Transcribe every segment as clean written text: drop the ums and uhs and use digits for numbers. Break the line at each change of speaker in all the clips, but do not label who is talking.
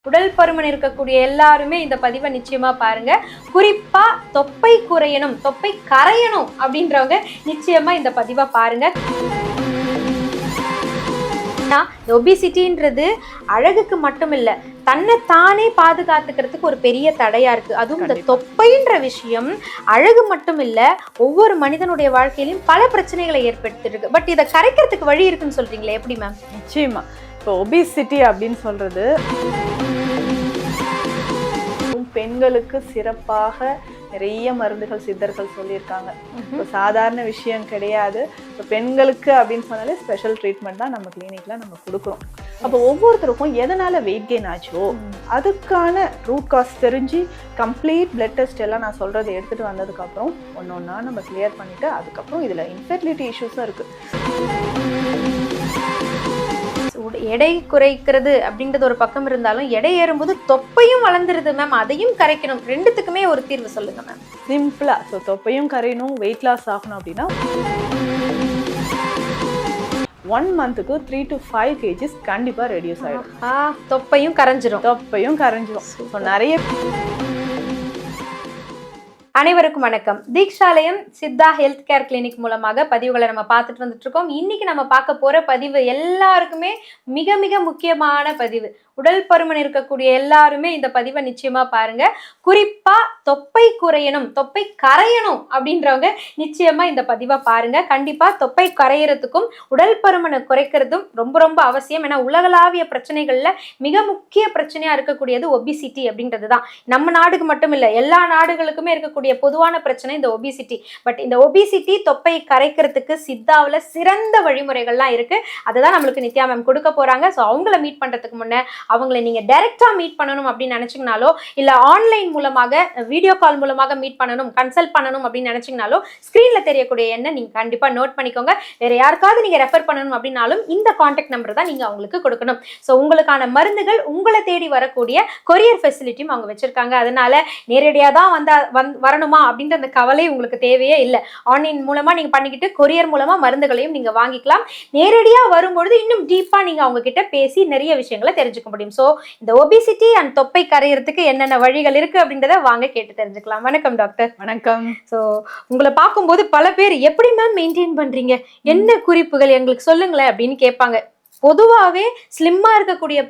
உடல் பருமன் இருக்கக்கூடிய எல்லாருமே இந்த பதிவை நிச்சயமா பாருங்க. குறிப்பா தொப்பை குறையணும், தொப்பை கரையணும் அப்படின்றவங்க நிச்சயமா இந்த பதிவை பாருங்க. ஒபிசிட்டின்றது அழகுக்கு மட்டும் இல்ல, தன்னை தானே பாதுகாத்துக்கிறதுக்கு ஒரு பெரிய தடையா இருக்கு. அதுவும் இந்த தொப்பைன்ற விஷயம் அழகு மட்டும் இல்ல, ஒவ்வொரு மனிதனுடைய வாழ்க்கையிலும் பல பிரச்சனைகளை ஏற்படுத்திருக்கு. பட் இதை கரைக்கிறதுக்கு வழி இருக்குன்னு சொல்றீங்களே, எப்படி மேம்?
நிச்சயமா. இப்போ ஒபிசிட்டி அப்படின்னு சொல்றது பெண்களுக்கு சிறப்பாக நிறைய மருந்துகள் சித்தர்கள் சொல்லியிருக்காங்க. இப்போ சாதாரண விஷயம் கிடையாது. இப்போ பெண்களுக்கு அப்படின்னு சொன்னாலே ஸ்பெஷல் ட்ரீட்மெண்ட் தான் நம்ம கிளினிக்ல நம்ம கொடுக்குறோம். அப்போ ஒவ்வொருத்தருக்கும் எதனால வெயிட் கெயின் ஆச்சோ அதுக்கான ரூட் காஸ் தெரிஞ்சு கம்ப்ளீட் பிளட் டெஸ்ட் எல்லாம் நான் சொல்றதை எடுத்துட்டு வந்ததுக்கு அப்புறம் ஒன்று ஒன்றா நம்ம கிளியர் பண்ணிட்டு அதுக்கப்புறம் இதுல இன்ஃபெர்டிலிட்டி இஷ்யூஸும் இருக்கு.
எடை குறைக்கிறது அப்படின்றது ஒரு பக்கம் இருந்தாலும் எடை ஏறும்போது தொப்பையும் வளர்ந்துருது மேம், அதையும் கரைக்கணும். ரெண்டுத்துக்குமே ஒரு தீர்வு சொல்லுங்க மேம்.
சிம்பிளா. ஸோ தொப்பையும் கரையணும், வெயிட் லாஸ் ஆகணும் அப்படின்னா 1 மந்த்துக்கு 3 to 5 kgs கண்டிப்பா ரெடியூஸ் ஆயிடும்.
தொப்பையும் கரைஞ்சிரும். ஸோ நிறைய அனைவருக்கும் வணக்கம். Deekshalayam Siddha health care clinic மூலமாக பதிவுகளை நம்ம பார்த்துட்டு வந்துட்டு இருக்கோம். இன்னைக்கு நம்ம பார்க்க போற பதிவு எல்லாருக்குமே மிக மிக முக்கியமான பதிவு. உடல் பருமன் இருக்கக்கூடிய எல்லாருமே இந்த பதிவை நிச்சயமா பாருங்க. குறிப்பா தொப்பை குறையணும், தொப்பை கரையணும் அப்படின்றவங்க நிச்சயமா இந்த பதிவை பாருங்க. கண்டிப்பா தொப்பை கரையறதுக்கும் உடல் பருமனை குறைக்கிறதும் ரொம்ப ரொம்ப அவசியம். ஏன்னா உலகளாவிய பிரச்சனைகள்ல மிக முக்கிய பிரச்சனையா இருக்கக்கூடியது ஒபிசிட்டி அப்படின்றதுதான். நம்ம நாடுக்கு மட்டும் இல்ல, எல்லா நாடுகளுக்குமே இருக்கக்கூடிய பொதுவான பிரச்சனை இந்த ஒபிசிட்டி. பட் இந்த ஒபிசிட்டி தொப்பை கரைக்கிறதுக்கு சித்தாவில் சிறந்த வழிமுறைகள்லாம் இருக்கு. அதுதான் நம்மளுக்கு நித்யா மேம் கொடுக்க போறாங்க. ஸோ அவங்கள மீட் பண்றதுக்கு முன்னே அவங்களை நீங்க டைரக்டா மீட் பண்ணணும் அப்படின்னு நினைச்சீங்கனாலோ, இல்ல ஆன்லைன் மூலமாக வீடியோ கால் மூலமாக மீட் பண்ணணும், கன்சல்ட் பண்ணணும் அப்படின்னு நினைச்சீங்கனாலோ ஸ்கிரீன்ல தெரியக்கூடிய எண்ணை நீங்க கண்டிப்பா நோட் பண்ணிக்கோங்க. வேற யாருக்காவது நீங்க ரெஃபர் பண்ணணும் அப்படின்னாலும் இந்த கான்டாக்ட் நம்பர் தான் நீங்க அவங்களுக்கு கொடுக்கணும். ஸோ உங்களுக்கான மருந்துகள் உங்களை தேடி வரக்கூடிய கொரியர் ஃபெசிலிட்டியும் அவங்க வச்சிருக்காங்க. அதனால நேரடியாக தான் வரணுமா அப்படின்ற அந்த கவலை உங்களுக்கு தேவையே இல்லை. ஆன்லைன் மூலமா நீங்க பண்ணிக்கிட்டு கொரியர் மூலமா மருந்துகளையும் நீங்க வாங்கிக்கலாம். நேரடியா வரும்பொழுது இன்னும் டீப்பா நீங்க அவங்க கிட்ட பேசி நிறைய விஷயங்களை தெரிஞ்சுக்க முடியும். ஸோ இந்த ஒபிசிட்டி அண்ட் தொப்பை கரையறதுக்கு என்னென்ன வழிகள் இருக்கு அப்படின்றத வாங்க கேட்டு தெரிஞ்சுக்கலாம். வணக்கம் டாக்டர்.
வணக்கம்.
ஸோ உங்களை பார்க்கும்போது பல பேர் எப்படி மேம் மெயின்டைன் பண்றீங்க, என்ன குறிப்புகள் எங்களுக்கு சொல்லுங்களேன் அப்படின்னு கேட்பாங்க. பொதுவாகவே ஸ்லிம்மா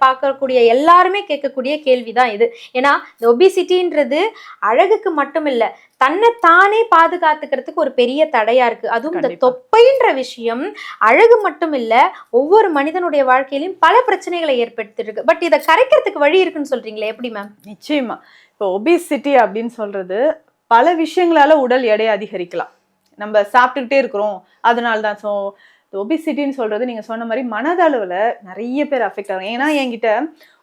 பார்க்கக்கூடிய எல்லாருமே கேட்கக்கூடிய கேள்விதான் இது. ஏன்னா இந்த ஒபிசிட்டின்றது அழகுக்கு மட்டும் இல்ல, தன்னை தானே பாதுகாத்துக்கிறதுக்கு ஒரு பெரிய தடையா இருக்கு. அதுவும் இந்த தொப்பைன்ற விஷயம் அழகு மட்டும் இல்ல, ஒவ்வொரு மனிதனுடைய வாழ்க்கையிலும் பல பிரச்சனைகளை ஏற்படுத்திருக்கு. பட் இதை கரைக்கிறதுக்கு வழி இருக்குன்னு சொல்றீங்களே, எப்படி மேம்?
நிச்சயமா. இப்போ ஒபிசிட்டி அப்படின்னு சொல்றது பல விஷயங்களால உடல் எடையை அதிகரிக்கலாம். நம்ம சாப்பிட்டுக்கிட்டே இருக்கிறோம் அதனால்தான். ஸோ ஒபிசிட்டின்னு சொல்றது நீங்க சொன்ன மாதிரி மனதளவுல நிறைய பேர் அஃபெக்ட் ஆகும். ஏன்னா என்கிட்ட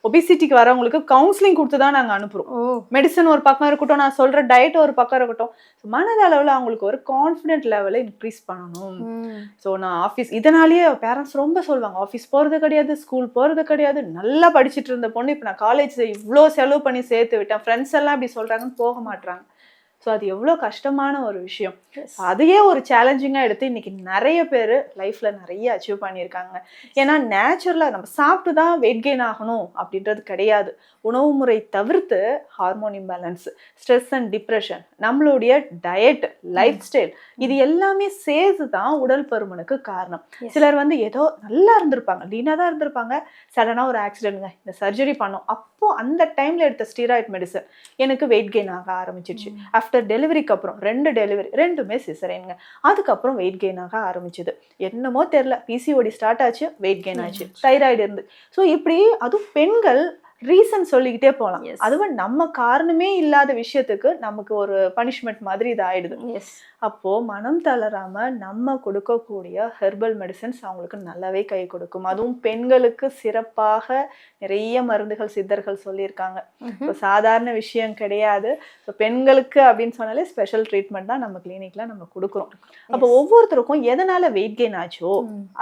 ஒபிசிட்டிக்கு வரவங்களுக்கு கவுன்சிலிங் கொடுத்து தான் நாங்கள் அனுப்புறோம். மெடிசன் ஒரு பக்கம் இருக்கட்டும், நான் சொல்ற டயட் ஒரு பக்கம் இருக்கட்டும், மனதளவுல அவங்களுக்கு ஒரு கான்ஃபிடென்ட் லெவலை இன்க்ரீஸ் பண்ணணும். ஸோ நான் ஆஃபீஸ் இதனாலேயே பேரண்ட்ஸ் ரொம்ப சொல்லுவாங்க, ஆஃபீஸ் போறது கிடையாது, ஸ்கூல் போறது கிடையாது, நல்லா படிச்சுட்டு இருந்த பொண்ணு இப்போ நான் காலேஜ் இவ்வளோ செலவு பண்ணி சேர்த்து விட்டேன், ஃப்ரெண்ட்ஸ் எல்லாம் இப்படி சொல்றாங்கன்னு போக மாட்டாங்க. ஸோ அது எவ்வளோ கஷ்டமான ஒரு விஷயம். அதையே ஒரு சேலஞ்சிங்காக எடுத்து இன்னைக்கு நிறைய பேர் லைஃப்ல நிறைய அச்சீவ் பண்ணியிருக்காங்க. ஏன்னா நேச்சுரலாக நம்ம சாப்பிட்டு தான் வெயிட் கெயின் ஆகணும் அப்படின்றது கிடையாது. உணவு முறை தவிர்த்து hormone imbalance, stress and depression, நம்மளுடைய டயட், லைஃப் ஸ்டைல், இது எல்லாமே சேர்த்து தான் உடல் பருமனுக்கு காரணம். சிலர் ஏதோ நல்லா இருந்திருப்பாங்க, லீனாக தான் இருந்திருப்பாங்க, சடனாக ஒரு ஆக்சிடென்ட்ங்க, இந்த சர்ஜரி பண்ணோம், அப்போ அந்த டைம்ல எடுத்த ஸ்டீராய்ட் மெடிசன் எனக்கு வெயிட் கெயின் ஆக ஆரம்பிச்சிருச்சு. ஆஃப்டர் டெலிவரிக்கு அப்புறம் 2 டெலிவரி, 2மே சிசரேனுங்க, அதுக்கப்புறம் வெயிட் கெயின் ஆக ஆரம்பிச்சுது. என்னமோ தெரியல, பிசிஓடி ஸ்டார்ட் ஆச்சு, வெயிட் கெயின் ஆச்சு, தைராய்டு இருந்து. ஸோ இப்படி அதுவும் பெண்கள் ரீசன் சொல்லிக்கிட்டே போகலாம். அதுவும் நம்ம காரணமே இல்லாத விஷயத்துக்கு நமக்கு ஒரு பனிஷ்மெண்ட் மாதிரி இது ஆயிடுது. அப்போ மனம் தளராம நம்ம கொடுக்கக்கூடிய ஹெர்பல் மெடிசன்ஸ் அவங்களுக்கு நல்லாவே கை கொடுக்கும். அதுவும் பெண்களுக்கு சிறப்பாக நிறைய மருந்துகள் சித்தர்கள் சொல்லியிருக்காங்க. இப்போ சாதாரண விஷயம் கிடையாது. இப்போ பெண்களுக்கு அப்படின்னு சொன்னாலே ஸ்பெஷல் ட்ரீட்மெண்ட் தான் நம்ம கிளினிக்ல நம்ம கொடுக்குறோம். அப்போ ஒவ்வொருத்தருக்கும் எதனால வெயிட் கெயின் ஆச்சோ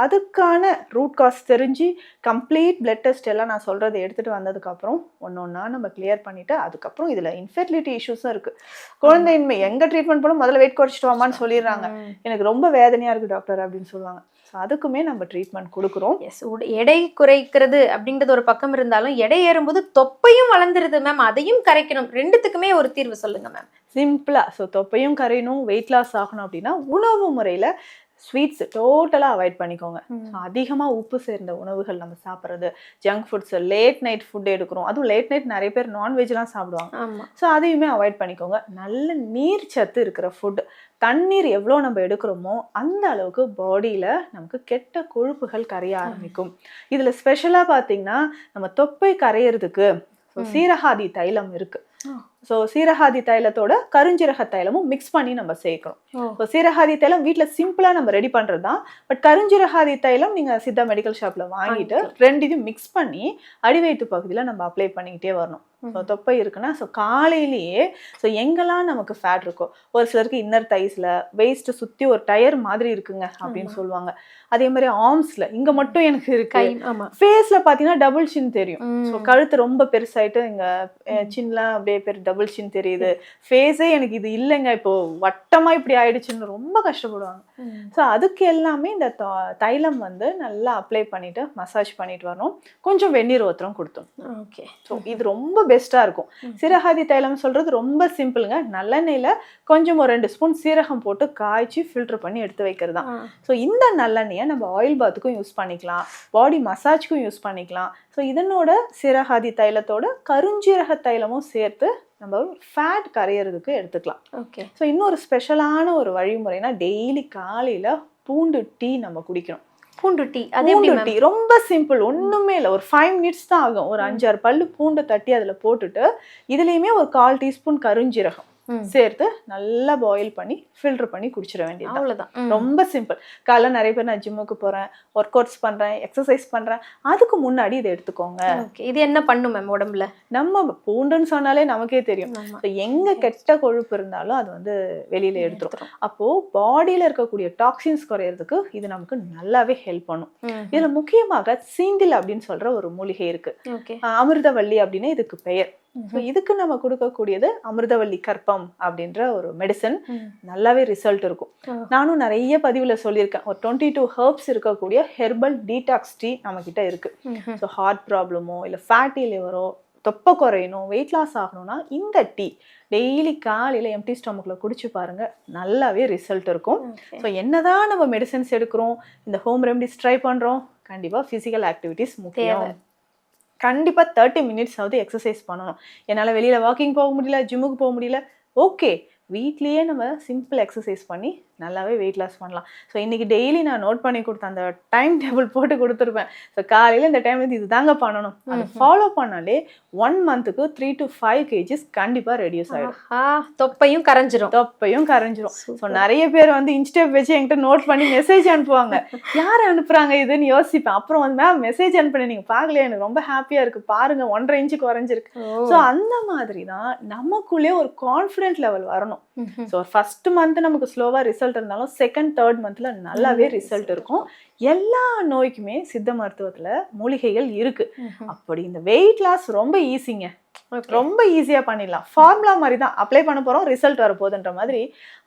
அதுக்கான ரூட் காஸ் தெரிஞ்சு கம்ப்ளீட் பிளட் டெஸ்ட் எல்லாம் நான் சொல்றதை எடுத்துட்டு வந்ததுக்கு அப்புறம் ஒன்று ஒன்றா நம்ம கிளியர் பண்ணிட்டு அதுக்கப்புறம் இதுல இன்ஃபெர்டிலிட்டி இஷ்யூஸும் இருக்கு. குழந்தையின்மை எங்க ட்ரீட்மெண்ட் போல முதல்ல வெயிட் குறைச்சிட்டு வாமான்னு சொல்லிடுறாங்க. எனக்கு ரொம்ப வேதனையா இருக்கு டாக்டர் அப்படின்னு சொல்லுவாங்க. அதுக்குமே நம்ம ட்ரீட்மெண்ட் கொடுக்குறோம்.
எஸ், எடை குறைக்கிறது அப்படின்றது ஒரு பக்கம் இருந்தாலும் எடை ஏறும்போது தொப்பையும் வளர்ந்துருது மேம், அதையும் கரைக்கணும். ரெண்டுத்துக்குமே ஒரு தீர்வு சொல்லுங்க மேம்.
சிம்பிளா, ஸோ தொப்பையும் கரையணும், வெயிட் லாஸ் ஆகணும் அப்படின்னா உணவு முறையில ஸ்வீட்ஸ் டோட்டலா அவாய்ட் பண்ணிக்கோங்க. அதிகமா உப்பு சேர்ந்த உணவுகள் நம்ம சாப்பிட்றது, junk foods, late night food எடுக்கிறோம். அதுவும் லேட் நைட் நிறைய பேர் நான்வெஜ்லாம் சாப்பிடுவாங்க. ஸோ அதையுமே அவாய்ட் பண்ணிக்கோங்க. நல்ல நீர் சத்து இருக்கிற ஃபுட், தண்ணீர் எவ்வளோ நம்ம எடுக்கிறோமோ அந்த அளவுக்கு பாடியில் நமக்கு கெட்ட கொழுப்புகள் கரைய ஆரம்பிக்கும். இதில் ஸ்பெஷலாக பார்த்தீங்கன்னா நம்ம தொப்பை கரையிறதுக்கு சீரகாதி தைலம் இருக்கு. ஸோ சீரகாதி தைலத்தோட கருஞ்சீரக தைலமும் மிக்ஸ் பண்ணி நம்ம சேர்க்கணும். ஸோ சீரகாதி தைலம் வீட்டில் சிம்பிளாக நம்ம ரெடி பண்ணுறது தான். பட் கருஞ்சீரகாதி தைலம் நீங்கள் சித்தா மெடிக்கல் ஷாப்பில் வாங்கிட்டு ரெண்டையும் மிக்ஸ் பண்ணி அடிவயிற்று பகுதியில் நம்ம அப்ளை பண்ணிக்கிட்டே வரணும். ஸோ தொப்பை இருக்குன்னா ஸோ காலையிலேயே ஸோ எங்கெல்லாம் நமக்கு ஃபேட் இருக்கோ, ஒரு சிலருக்கு இன்னர் தைஸில் வெயிஸ்ட் சுற்றி ஒரு டயர் மாதிரி இருக்குங்க அப்படின்னு சொல்லுவாங்க. அதே மாதிரி ஆர்ம்ஸில் இங்கே மட்டும் எனக்கு இருக்கு. ஃபேஸில் பார்த்தீங்கன்னா டபுள் சின் தெரியும். ஸோ கழுத்து ரொம்ப பெருசாயிட்டு இங்கே சின்லாம் அப்படியே டபுள் சின் தெரியுது. ஃபேஸே எனக்கு இது இல்லைங்க, இப்போ வட்டமா இப்படி ஆயிடுச்சுன்னு ரொம்ப கஷ்டப்படுவாங்க. ஸோ அதுக்கு எல்லாமே இந்த தைலம் வந்து நல்லா அப்ளை பண்ணிட்டு மசாஜ் பண்ணிட்டு வரணும். கொஞ்சம் வெந்நீர் ஒத்தரம் கொடுத்தோம். ஓகே, ஸோ இது ரொம்ப பெஸ்டா இருக்கும். சீரகாதி தைலம் சொல்றது ரொம்ப சிம்பிளுங்க. நல்லெண்ணெயில கொஞ்சம் ஒரு 2 ஸ்பூன் சீரகம் போட்டு காய்ச்சி ஃபில்டர் பண்ணி எடுத்து வைக்கிறது தான். ஸோ இந்த நல்லெண்ணெயை நம்ம ஆயில் பாத்துக்கும் யூஸ் பண்ணிக்கலாம், பாடி மசாஜ்க்கும் யூஸ் பண்ணிக்கலாம். ஸோ இதனோட சீரகாதி தைலத்தோட கருஞ்சீரக தைலமும் சேர்த்து நம்ம ஃபேட் கரையிறதுக்கு எடுத்துக்கலாம். ஓகே, ஸோ இன்னொரு ஸ்பெஷலான ஒரு வழிமுறைனா டெய்லி காலையில பூண்டு டீ நம்ம குடிக்கணும்.
பூண்டு டீ,
பூண்டு டீ ரொம்ப சிம்பிள், ஒண்ணுமே இல்லை. ஒரு 5 மினிட்ஸ் தான் ஆகும். ஒரு 5-6 பல்லு பூண்டு தட்டி அதுல போட்டுட்டு இதுலயுமே ஒரு 1/4 டீஸ்பூன் கருஞ்சீரகம் சேர்த்து நல்லா பாயில் பண்ணி ஃபில்டர் பண்ணி குடிச்சிட வேண்டியது. அவ்வளவுதான், ரொம்ப சிம்பிள். காலைல நிறைய பேர் நான் ஜிம்முக்கு போறேன், ஒர்க் அவுட்ஸ் பண்றேன், எக்ஸசைஸ் பண்றேன், அதுக்கு முன்னாடி இதை எடுத்துக்கோங்க.
இது என்ன பண்ணும் மேம் உடம்புல?
நம்ம பூண்டுன்னு சொன்னாலே நமக்கே தெரியும், எங்க கெட்ட கொழுப்பு இருந்தாலும் அது வந்து வெளியில எடுத்துரும். அப்போ பாடியில இருக்கக்கூடிய டாக்ஸின்ஸ் குறையறதுக்கு இது நமக்கு நல்லாவே ஹெல்ப் பண்ணும். இதுல முக்கியமாக சீந்தில் அப்படின்னு சொல்ற ஒரு மூலிகை இருக்கு. அமிர்தவள்ளி அப்படின்னு இதுக்கு பெயர். இதுக்கு நம்ம கொடுக்கக்கூடியது அமிர்தவள்ளி கற்பம் அப்படின்ற ஒரு மெடிசன். நல்லாவே ரிசல்ட் இருக்கும். நானும் நிறைய பதிவுல சொல்லியிருக்கேன். ஒரு 22 ஹெர்ப்ஸ் இருக்கக்கூடிய ஹெர்பல் டீடாக்ஸ் டீ நம்ம கிட்ட இருக்கு. ஸோ ஹார்ட் ப்ராப்ளமோ இல்லை ஃபேட்டி லிவரோ, தொப்பை குறையணும், வெயிட் லாஸ் ஆகணும்னா இந்த டீ டெய்லி காலையில எம்டி ஸ்டொமக்ல குடிச்சு பாருங்க, நல்லாவே ரிசல்ட் இருக்கும். ஸோ என்னதான் நம்ம மெடிசன்ஸ் எடுக்கிறோம், இந்த ஹோம் ரெமடிஸ் ட்ரை பண்றோம், கண்டிப்பா பிசிக்கல் ஆக்டிவிட்டிஸ் முக்கியம். கண்டிப்பா 30 மினிட்ஸ் ஆகுது எக்ஸசைஸ் பண்ணணும். என்னால வெளியில வாக்கிங் போக முடியல, ஜிம்முக்கு போக முடியல, ஓகே, வீட்லயே நம்ம சிம்பிள் எக்ஸசைஸ் பண்ணி நல்லாவே வெயிட் லாஸ் பண்ணலாம். ஸோ இன்னைக்கு டெய்லி நான் நோட் பண்ணி கொடுத்தேன், அந்த டைம் டேபிள் போட்டு கொடுத்துருப்பேன். ஸோ காலையில் இந்த டைம் இது தாங்க பண்ணணும், அதை ஃபாலோ பண்ணாலே 1 மந்த்துக்கு 3 to 5 kgs கண்டிப்பாக ரெடியூஸ் ஆகிடும்.
தொப்பையும் கரைஞ்சிரும்.
ஸோ நிறைய பேர் வந்து இன்ஸ்டெப் வச்சு என்கிட்ட நோட் பண்ணி மெசேஜ் அனுப்புவாங்க. யார் அனுப்புறாங்க இதுன்னு யோசிப்பேன். அப்புறம் வந்து மேம் மெசேஜ் அனுப்புனேன், நீங்கள் பார்க்கலையா, எனக்கு ரொம்ப ஹாப்பியாக இருக்குது, பாருங்க 1.5 இன்ச்சு குறைஞ்சிருக்கு. ஸோ அந்த மாதிரி தான் நமக்குள்ளே ஒரு கான்ஃபிடென்ட் லெவல் வரணும். ஸோ ஃபர்ஸ்ட் மந்த் நமக்கு ஸ்லோவா ரிசல்ட் இருந்தாலும் செகண்ட் தேர்ட் மந்த்ல நல்லாவே ரிசல்ட் இருக்கும். எல்லா நோய்க்குமே சித்த மருத்துவத்துல மூலிகைகள் இருக்கு. அப்படி இந்த வெயிட் லாஸ் ரொம்ப ஈஸிங்க, ரொம்ப ஈஸியா பண்ணிடலாம். ஃபார்முலா மாதிரி தான், அப்ளை பண்ண போறோம், ரிசல்ட் வரப்போகுதுன்ற மாதிரி.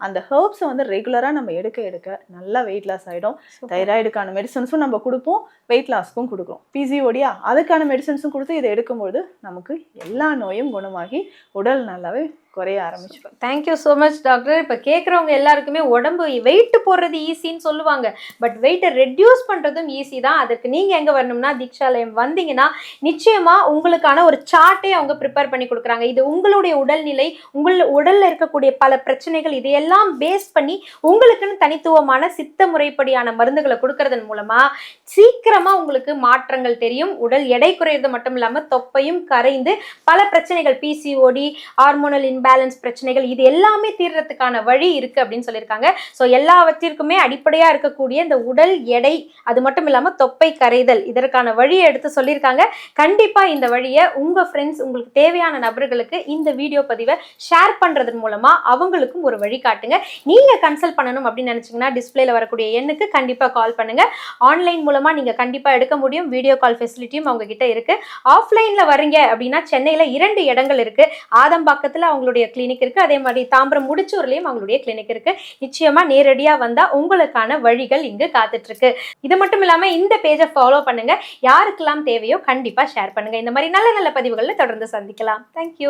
அந்த ஹெர்ப்ஸை வந்து ரெகுலரா நம்ம எடுக்க எடுக்க நல்லா வெயிட் லாஸ் ஆயிடும். தைராய்டுக்கான மெடிசன்ஸும் நம்ம கொடுப்போம், வெயிட் லாஸ்க்கும் கொடுக்குறோம். பிசிஓடியா அதுக்கான மெடிசன்ஸும் கொடுத்து இதை எடுக்கும்போது நமக்கு எல்லா நோயும் குணமாகி உடல் நல்லாவே குறைய ஆரம்பிச்சிடும்.
Thank you so much doctor. இப்போ கேட்குறவங்க எல்லாருக்குமே உடம்பு வெயிட் போடுறது ஈஸின்னு சொல்லுவாங்க, பட் வெயிட்டை ரெடியூஸ் பண்ணுறதும் ஈஸி தான். அதுக்கு நீங்கள் எங்கே வரணும்னா தீக்ஷாலயம் வந்தீங்கன்னா நிச்சயமாக உங்களுக்கான ஒரு சார்ட்டே அவங்க ப்ரிப்பேர் பண்ணி கொடுக்குறாங்க. இது உங்களுடைய உடல்நிலை, உங்கள் உடலில் இருக்கக்கூடிய பல பிரச்சனைகள், இதையெல்லாம் பேஸ் பண்ணி உங்களுக்குன்னு தனித்துவமான சித்த முறைப்படியான மருந்துகளை கொடுக்கறதன் மூலமாக சீக்கிரமாக உங்களுக்கு மாற்றங்கள் தெரியும். உடல் எடை குறையிறது மட்டும் இல்லாமல் தொப்பையும் கரைந்து பல பிரச்சனைகள், பிசிஓடி, ஹார்மோனல் இன்பேலன்ஸ் பிரச்சனைகள், இது எல்லாமே தீர்றதுக்கான வழி இருக்கு அப்படின்னு சொல்லியிருக்காங்க. ஸோ எல்லாவற்றிற்குமே அடிப்படையாக இருக்கக்கூடிய இந்த உடல் எடை, அது மட்டும் இல்லாமல் தொப்பை கரைதல், இதற்கான வழியை எடுத்து சொல்லியிருக்காங்க. கண்டிப்பாக இந்த வழியை உங்கள் ஃப்ரெண்ட்ஸ், உங்களுக்கு தேவையான நபர்களுக்கு இந்த வீடியோ பதிவை ஷேர் பண்ணுறதன் மூலமாக அவங்களுக்கும் ஒரு வழி காட்டுங்க. நீங்கள் கன்சல்ட் பண்ணணும் அப்படின்னு நினச்சிங்கன்னா டிஸ்பிளேல வரக்கூடிய எண்ணுக்கு கண்டிப்பாக கால் பண்ணுங்க. ஆன்லைன் மூலமாக நீங்கள் கண்டிப்பாக எடுக்க முடியும். வீடியோ கால் ஃபெசிலிட்டியும் அவங்க கிட்ட இருக்கு. ஆஃப்லைனில் வரீங்க அப்படின்னா சென்னையில் 2 இடங்கள் இருக்கு. ஆதம்பாக்கத்தில் அவங்களுடைய அவங்களுடைய கிளினிக் இருக்கு. அதே மாதிரி தாம்பரம் முடிச்சூர்லயும் அவங்களுடைய கிளினிக் இருக்கு. நிச்சயமா நேரடியா வந்தா உங்களுக்கான வழிகள் இங்கு காத்துட்டு இருக்கு. இது மட்டும் இல்லாம இந்த பேஜை ஃபாலோ பண்ணுங்க. யாருக்கெல்லாம் தேவையோ கண்டிப்பா ஷேர் பண்ணுங்க. இந்த மாதிரி நல்ல நல்ல பதிவுகள்ல தொடர்ந்து சந்திக்கலாம். தேங்க்யூ.